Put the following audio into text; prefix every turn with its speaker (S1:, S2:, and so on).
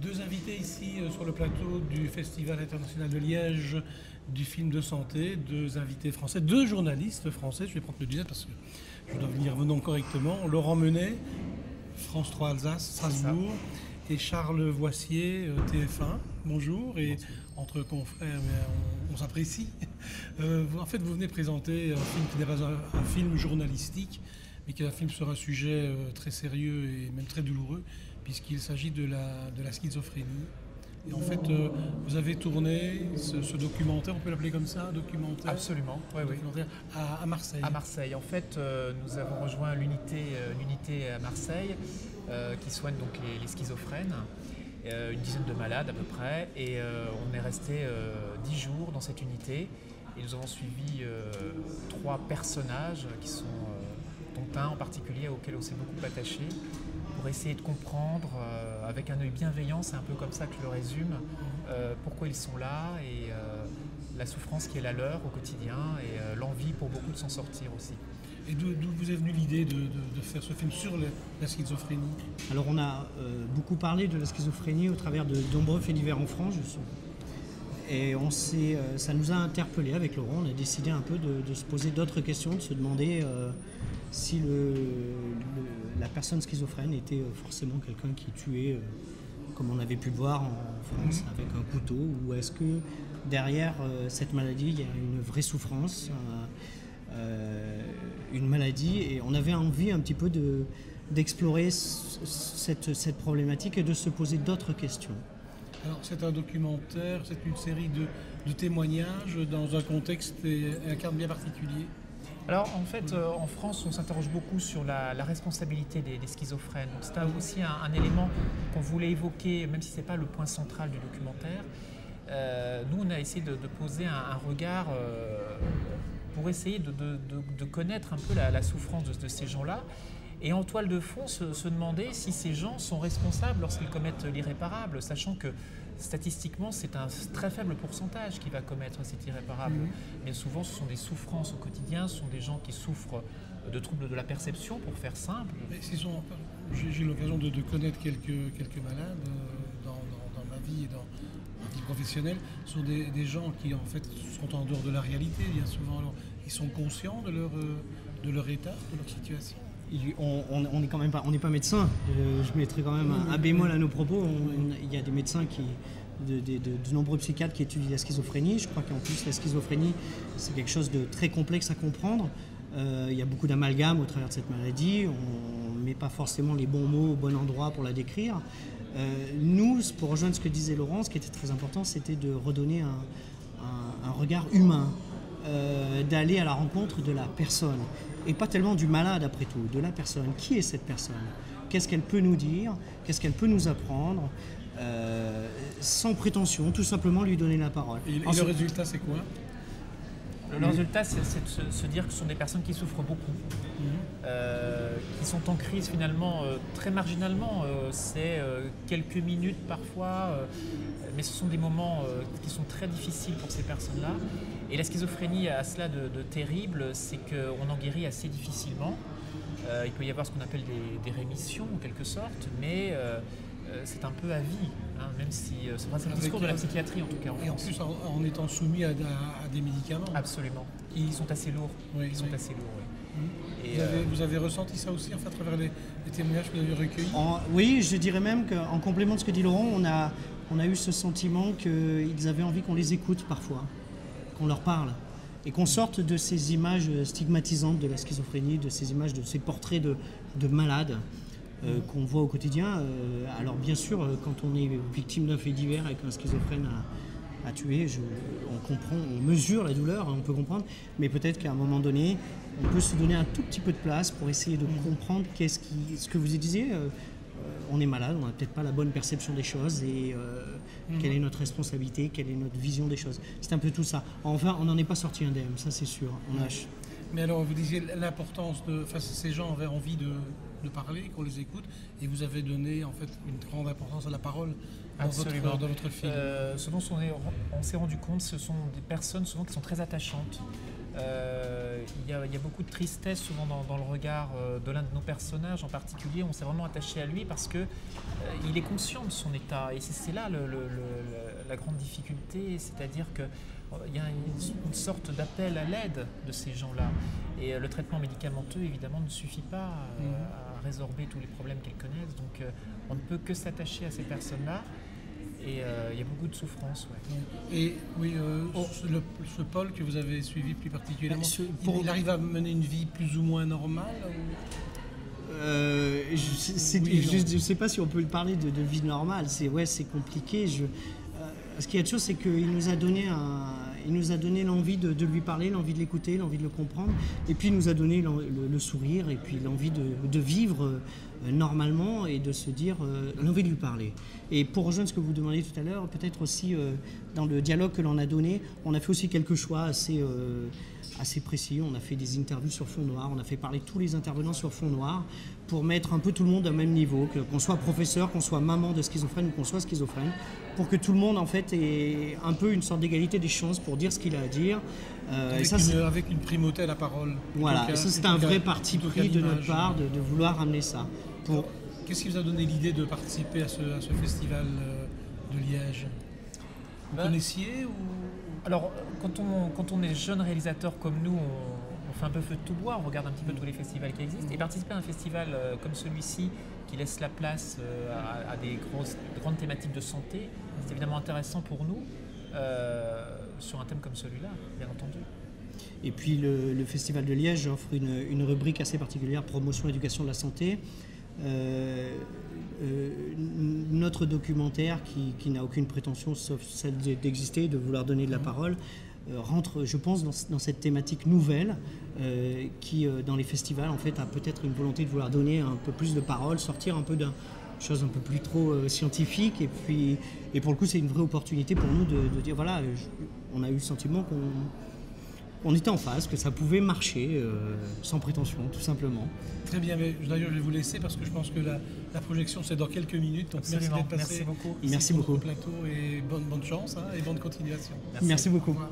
S1: Deux invités ici sur le plateau du Festival international de Liège du film de santé, deux invités français, deux journalistes français, je vais prendre le deuxième parce que je dois venir venant correctement, Laurent Menet, France 3 Alsace, Strasbourg, et Charles Voissier, TF1, bonjour, et entre confrères, on s'apprécie. En fait, vous venez présenter un film qui n'est pas un film journalistique, mais qui est un film sur un sujet très sérieux et même très douloureux, puisqu'il s'agit de la schizophrénie. Et en fait, vous avez tourné ce documentaire, on peut l'appeler comme ça, un documentaire?
S2: Absolument, oui,
S1: documentaire à Marseille.
S2: À Marseille. En fait, nous avons rejoint l'unité à Marseille qui soigne donc les schizophrènes, une dizaine de malades à peu près, et on est resté 10 jours dans cette unité. Et nous avons suivi 3 personnages qui sont, dont un en particulier auquel on s'est beaucoup attaché, pour essayer de comprendre avec un œil bienveillant, c'est un peu comme ça que je le résume, pourquoi ils sont là et la souffrance qui est la leur au quotidien et l'envie pour beaucoup de s'en sortir aussi.
S1: Et d'où vous est venue l'idée de faire ce film sur la schizophrénie?
S3: Alors on a beaucoup parlé de la schizophrénie au travers de nombreux faits divers en France, et ça nous a interpellés avec Laurent. On a décidé un peu de se poser d'autres questions, de se demander si la personne schizophrène était forcément quelqu'un qui tuait, comme on avait pu le voir en France, avec un couteau, ou est-ce que derrière cette maladie, il y a une vraie souffrance, une maladie, et on avait envie un petit peu d'explorer cette problématique et de se poser d'autres questions.
S1: Alors c'est un documentaire, c'est une série de témoignages dans un contexte et un cadre bien particulier.
S2: Alors en fait, en France, on s'interroge beaucoup sur la responsabilité des schizophrènes. Donc c'est aussi un élément qu'on voulait évoquer, même si ce n'est pas le point central du documentaire. Nous, on a essayé de poser un regard pour essayer de connaître un peu la souffrance de ces gens-là. Et en toile de fond, se demander si ces gens sont responsables lorsqu'ils commettent l'irréparable, sachant que statistiquement, c'est un très faible pourcentage qui va commettre cet irréparable. Mais souvent, ce sont des souffrances au quotidien, ce sont des gens qui souffrent de troubles de la perception, pour faire simple.
S1: J'ai eu l'occasion de connaître quelques malades dans ma vie et dans ma vie professionnelle. Ce sont des gens qui, en fait, sont en dehors de la réalité, bien souvent. Alors, ils sont conscients de leur état, de leur situation.
S3: On n'est quand même pas, on n'est pas médecin. Je mettrai quand même un bémol à nos propos. Il y a des médecins de nombreux psychiatres qui étudient la schizophrénie. Je crois qu'en plus la schizophrénie, c'est quelque chose de très complexe à comprendre. Il y a beaucoup d'amalgames au travers de cette maladie. On ne met pas forcément les bons mots au bon endroit pour la décrire. Nous, pour rejoindre ce que disait Laurent, ce qui était très important, c'était de redonner un regard humain, d'aller à la rencontre de la personne. Et pas tellement du malade après tout, de la personne. Qui est cette personne? Qu'est-ce qu'elle peut nous dire? Qu'est-ce qu'elle peut nous apprendre? Sans prétention, tout simplement lui donner la parole.
S1: Et le résultat, c'est quoi?
S2: Le résultat, c'est de se dire que ce sont des personnes qui souffrent beaucoup, qui sont en crise finalement très marginalement. C'est quelques minutes parfois, mais ce sont des moments qui sont très difficiles pour ces personnes-là. Et la schizophrénie a cela de terrible, c'est qu'on en guérit assez difficilement. Il peut y avoir ce qu'on appelle des rémissions en quelque sorte, mais c'est un peu à vie, hein, même si c'est le discours de la psychiatrie en tout cas en France.
S1: Et en plus en étant soumis à des médicaments.
S2: Absolument, qui sont assez lourds.
S1: Oui,
S2: qui sont assez lourds, oui.
S1: Et vous avez ressenti ça aussi en fait, à travers les témoignages que vous avez recueillis?
S3: Oui, je dirais même qu'en complément de ce que dit Laurent, on a eu ce sentiment qu'ils avaient envie qu'on les écoute parfois, qu'on leur parle, et qu'on sorte de ces images stigmatisantes de la schizophrénie, de ces images, de ces portraits de malades qu'on voit au quotidien. Alors bien sûr, quand on est victime d'un fait divers et qu'un schizophrène a tué, on comprend, on mesure la douleur, on peut comprendre, mais peut-être qu'à un moment donné, on peut se donner un tout petit peu de place pour essayer de comprendre ce que vous disiez. On est malade, on n'a peut-être pas la bonne perception des choses et quelle est notre responsabilité, quelle est notre vision des choses. C'est un peu tout ça. Enfin, on n'en est pas sorti indemne, ça c'est sûr.
S1: Mais alors, vous disiez l'importance ces gens avaient envie de parler, qu'on les écoute, et vous avez donné en fait une grande importance à la parole dans votre film.
S2: Ce dont on s'est rendu compte, ce sont des personnes souvent qui sont très attachantes, Il y a beaucoup de tristesse souvent dans le regard de l'un de nos personnages en particulier. On s'est vraiment attaché à lui parce que il est conscient de son état. Et c'est là la grande difficulté, c'est-à-dire qu'il y a une sorte d'appel à l'aide de ces gens-là. Et le traitement médicamenteux, évidemment, ne suffit pas à résorber tous les problèmes qu'ils connaissent. Donc on ne peut que s'attacher à ces personnes-là. Et il y a beaucoup de souffrance. Ouais.
S1: Et oui, ce Paul que vous avez suivi plus particulièrement, il arrive à mener une vie plus ou moins normale
S3: je ne sais pas si on peut parler de vie normale. C'est compliqué. Ce qu'il y a de chose, c'est qu'il nous a donné l'envie de lui parler, l'envie de l'écouter, l'envie de le comprendre. Et puis il nous a donné le sourire et puis l'envie de vivre normalement et de se dire, l'envie de lui parler. Et pour rejoindre ce que vous demandiez tout à l'heure, peut-être aussi dans le dialogue que l'on a donné, on a fait aussi quelques choix assez précis. On a fait des interviews sur fond noir, on a fait parler tous les intervenants sur fond noir pour mettre un peu tout le monde au même niveau, qu'on soit professeur, qu'on soit maman de schizophrène ou qu'on soit schizophrène, pour que tout le monde en fait ait un peu une sorte d'égalité des chances pour dire ce qu'il a à dire.
S1: Avec une primauté à la parole.
S3: Voilà, et ça c'est un vrai parti pris de notre part de vouloir amener ça.
S1: Qu'est-ce qui vous a donné l'idée de participer à ce festival de Liège? Vous connaissiez ou...
S2: Alors, quand on est jeune réalisateur comme nous, on fait un peu feu de tout bois, on regarde un petit peu tous les festivals qui existent. Et participer à un festival comme celui-ci, qui laisse la place à des grandes thématiques de santé, c'est évidemment intéressant pour nous, sur un thème comme celui-là, bien entendu.
S3: Et puis le Festival de Liège offre une rubrique assez particulière, promotion éducation de la santé. Notre documentaire, qui n'a aucune prétention sauf celle d'exister, de vouloir donner de la parole, rentre, je pense, dans cette thématique nouvelle qui, dans les festivals, en fait, a peut-être une volonté de vouloir donner un peu plus de parole, sortir un peu d'une chose un peu plus trop scientifique. Et pour le coup, c'est une vraie opportunité pour nous de dire, voilà, on a eu le sentiment qu'on était en phase, que ça pouvait marcher sans prétention, tout simplement.
S1: Très bien, mais d'ailleurs je vais vous laisser parce que je pense que la projection c'est dans quelques minutes. Donc merci d'être passé.
S2: Merci beaucoup.
S3: Merci beaucoup.
S1: Sur le plateau et bonne chance et bonne continuation.
S3: Merci beaucoup.
S1: Au revoir.